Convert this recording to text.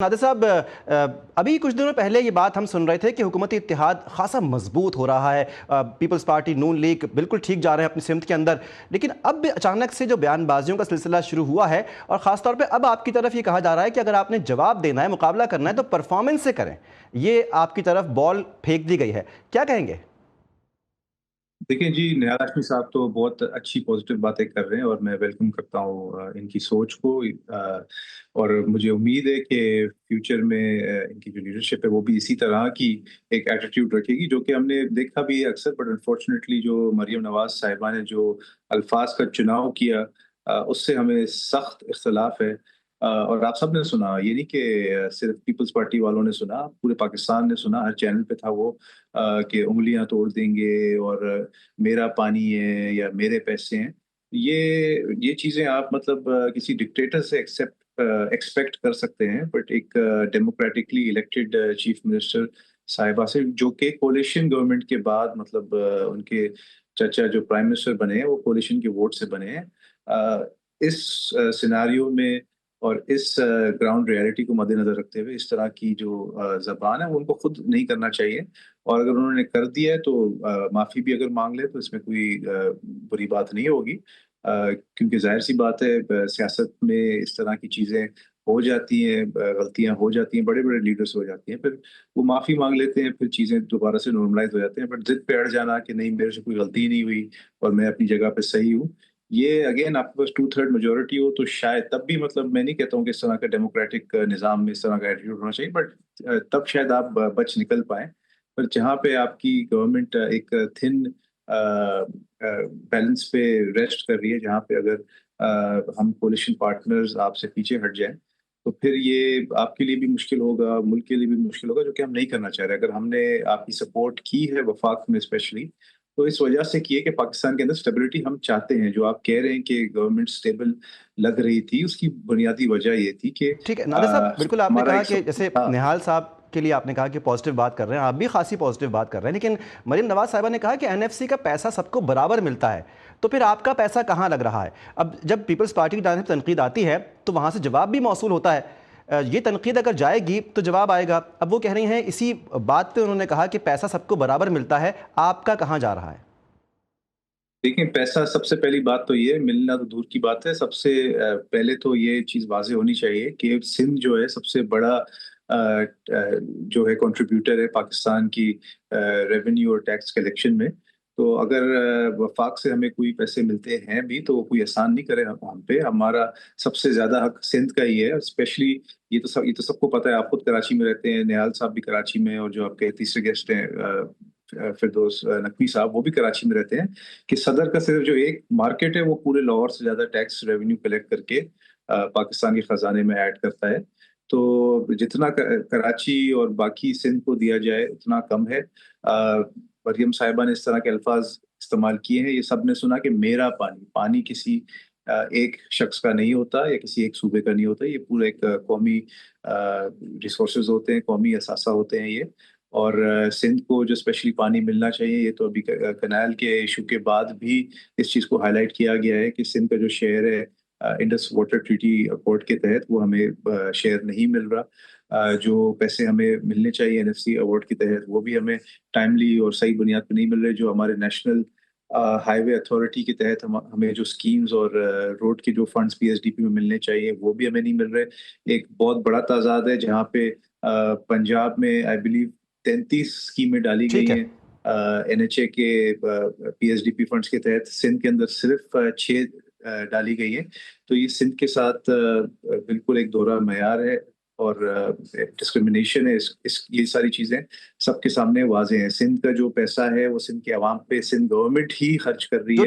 नादिर साहब, अभी कुछ दिनों पहले ये बात हम सुन रहे थे कि हुकूमती इत्तेहाद खासा मजबूत हो रहा है। पीपल्स पार्टी, नून लीग बिल्कुल ठीक जा रहे हैं अपनी सिमत के अंदर। लेकिन अब अचानक से जो बयानबाजियों का सिलसिला शुरू हुआ है, और ख़ास तौर पे अब आपकी तरफ ये कहा जा रहा है कि अगर आपने जवाब देना है, मुकाबला करना है, तो परफॉर्मेंस से करें। ये आपकी तरफ बॉल फेंक दी गई है, क्या कहेंगे? देखिए जी, निहाल हाशमी साहब तो बहुत अच्छी पॉजिटिव बातें कर रहे हैं और मैं वेलकम करता हूँ इनकी सोच को। और मुझे उम्मीद है कि फ्यूचर में इनकी जो लीडरशिप है वो भी इसी तरह की एक एटीट्यूड रखेगी, जो कि हमने देखा भी है अक्सर। बट अनफॉर्चुनेटली जो मरियम नवाज साहिबा ने जो अल्फाज का चुनाव किया, उससे हमें सख्त इख्तलाफ है। और आप सब ने सुना, ये नहीं कि सिर्फ पीपल्स पार्टी वालों ने सुना, पूरे पाकिस्तान ने सुना, हर चैनल पे था वो, कि उंगलियां तोड़ देंगे और मेरा पानी है या मेरे पैसे हैं। ये चीजें आप मतलब किसी डिक्टेटर से एक्सपेक्ट कर सकते हैं, बट एक डेमोक्रेटिकली इलेक्टेड चीफ मिनिस्टर साहिबा से, जो कि कोलिशन गवर्नमेंट के बाद मतलब उनके चचा जो प्राइम मिनिस्टर बने हैं वो कोलिशन के वोट से बने हैं। इस सिनारियो में और इस ग्राउंड रियलिटी को मद्देनजर रखते हुए इस तरह की जो जबान है वो उनको खुद नहीं करना चाहिए। और अगर उन्होंने कर दिया है तो माफी भी अगर मांग ले तो इसमें कोई बुरी बात नहीं होगी। क्योंकि जाहिर सी बात है, सियासत में इस तरह की चीजें हो जाती हैं, गलतियां हो जाती हैं, बड़े बड़े लीडर्स हो जाती हैं, फिर वो माफी मांग लेते हैं, फिर चीजें दोबारा से नॉर्मलाइज हो जाते हैं। बट जिद पे अड़ जाना कि नहीं, मेरे से कोई गलती ही नहीं हुई और मैं अपनी जगह पे सही हूँ, ये अगेन आपके पास 2/3 मेजोरिटी हो तो शायद तब भी, मतलब मैं नहीं कहता हूँ कि इस तरह का डेमोक्रेटिक निज़ाम में इस तरह का एटीट्यूड होना चाहिए, बट तब शायद आप बच निकल पाए। पर जहाँ पे आपकी गवर्नमेंट एक थिन बैलेंस पे रेस्ट कर रही है, जहाँ पे अगर हम कोलिशन पार्टनर्स आपसे पीछे हट जाएं, तो फिर ये आपके लिए भी मुश्किल होगा, मुल्क के लिए भी मुश्किल होगा, जो कि हम नहीं करना चाह रहे। अगर हमने आपकी सपोर्ट की है वफाक में स्पेशली, तो इस वजह से की है कि पाकिस्तान के अंदर स्टेबिलिटी हम चाहते हैं। जो आप कह रहे हैं कि गवर्नमेंट स्टेबल लग रही थी, उसकी बुनियादी वजह ये थी कि ठीक है नादिर साहब, बिल्कुल आपने हमारा कहा एक कि जैसे हाँ। निहाल साहब के लिए आपने कहा कि पॉजिटिव बात कर रहे हैं, आप भी खासी पॉजिटिव बात कर रहे हैं। लेकिन मरीम नवाज साहिबा ने कहा कि एनएफसी का पैसा सबको बराबर मिलता है, तो फिर आपका पैसा कहाँ लग रहा है? अब जब पीपल्स पार्टी की जानिब से तनकीद आती है तो वहाँ से जवाब भी मौसूल होता है। ये तनकीद अगर जाएगी तो जवाब आएगा। अब वो कह रही हैं, इसी बात पे उन्होंने कहा कि पैसा सबको बराबर मिलता है, आपका कहाँ जा रहा है? देखिए, पैसा सबसे पहली बात तो ये मिलना तो दूर की बात है। सबसे पहले तो ये चीज़ वाज़ेह होनी चाहिए कि सिंध जो है सबसे बड़ा जो है कंट्रीब्यूटर है पाकिस्तान की रेवेन्यू और टैक्स कलेक्शन में। तो अगर वफाक से हमें कोई पैसे मिलते हैं भी तो वो कोई एहसान नहीं करे हम पे। हमारा सबसे ज़्यादा हक सिंध का ही है स्पेशली। ये तो सबको पता है, आप खुद कराची में रहते हैं, निहाल साहब भी कराची में, और जो आपके तीसरे गेस्ट हैं फिरदौस नकवी साहब, वो भी कराची में रहते हैं। कि सदर का सिर्फ जो एक मार्केट है वो पूरे लाहौर से ज्यादा टैक्स रेवेन्यू कलेक्ट करके पाकिस्तान के खजाने में ऐड करता है। तो जितना कराची और बाकी सिंध को दिया जाए उतना कम है। मरियम साहिबा ने इस तरह के अल्फाज इस्तेमाल किए हैं, ये सब ने सुना कि मेरा पानी, पानी किसी एक शख्स का नहीं होता या किसी एक सूबे का नहीं होता, ये पूरा एक कौमी रिसोर्सेज होते हैं, कौमी असासा होते हैं ये। और सिंध को जो स्पेशली पानी मिलना चाहिए, ये तो अभी कनाल के इशू के बाद भी इस चीज़ को हाईलाइट किया गया है कि सिंध का जो शेयर है इंडस वाटर ट्रीटी अकॉर्ड के तहत, वो हमें शेयर नहीं मिल रहा। जो पैसे हमें मिलने चाहिए एनएफसी अवार्ड के तहत, वो भी हमें टाइमली और सही बुनियाद पर नहीं मिल रहे। जो हमारे नेशनल हाईवे अथॉरिटी के तहत हमें जो स्कीम्स और रोड के जो फंड्स पीएसडीपी में मिलने चाहिए वो भी हमें नहीं मिल रहे। एक बहुत बड़ा तादाद है जहाँ पे पंजाब में आई बिलीव 33 स्कीमें डाली गई ठीक है। हैं एनएचए के पीएसडीपी फंड्स के तहत। सिंध के अंदर सिर्फ 6 डाली गई है। तो ये सिंध के साथ बिल्कुल एक दोहरा मयार है और डिस्क्रिमिनेशन है। ये सारी चीजें सबके सामने वाजे हैं। सिंध का जो पैसा है वो सिंध के अवाम पे सिंध गवर्नमेंट ही खर्च कर रही है।